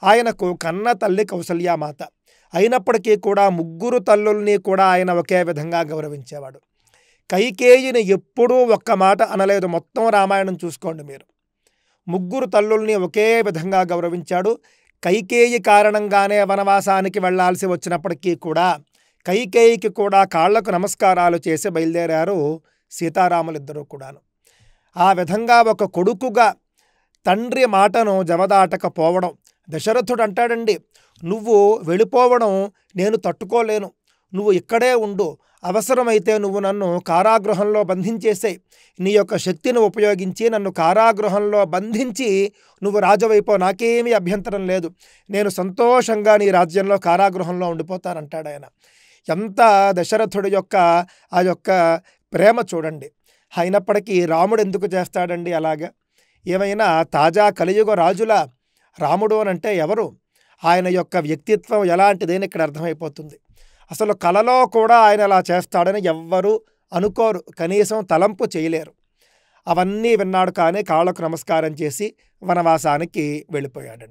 ఆయనకు కన్న తల్లి కౌసల్యామాత. అయినప్పటికీ కూడా ముగ్గురు తల్లుల్ని కూడా ఆయన ఒకే విధంగా గౌరవించేవాడు. కైకేయిని ఎప్పుడూ ఒక్క మాట అనలేదు. మొత్తం రామాయణం చూసుకోండి మీరు. ముగ్గురు తల్లుల్ని ఒకే విధంగా గౌరవించాడు. కైకేయి కారణంగానే వనవాసానికి వెళ్లాల్సి వచ్చినప్పటికీ కూడా కైకేయికి కూడా కాళ్లకు నమస్కారాలు చేసి బయలుదేరారు సీతారాములిద్దరూ కూడాను. ఆ విధంగా ఒక కొడుకుగా తండ్రి మాటను జవదాటకపోవడం. దశరథుడు అంటాడండి, నువ్వు వెళ్ళిపోవడం నేను తట్టుకోలేను, నువ్వు ఇక్కడే ఉండు, అవసరమైతే నువ్వు నన్ను కారాగృహంలో బంధించేసేయి, నీ యొక్క శక్తిని ఉపయోగించి నన్ను కారాగృహంలో బంధించి నువ్వు రాజువైపో, నాకేమీ అభ్యంతరం లేదు, నేను సంతోషంగా నీ రాజ్యంలో కారాగృహంలో ఉండిపోతానంటాడు ఆయన. ఎంత దశరథుడి యొక్క ఆ యొక్క ప్రేమ చూడండి. అయినప్పటికీ రాముడు ఎందుకు చేస్తాడండి అలాగా? ఏమైనా తాజా కలియుగ రాజుల రాముడు అనంటే ఎవరు? ఆయన యొక్క వ్యక్తిత్వం ఎలాంటిదని ఇక్కడ అర్థమైపోతుంది. అసలు కలలో కూడా ఆయన అలా చేస్తాడని ఎవ్వరూ అనుకోరు, కనీసం తలంపు చేయలేరు. అవన్నీ విన్నాడు కానీ కాళ్ళకు నమస్కారం చేసి వనవాసానికి వెళ్ళిపోయాడండి.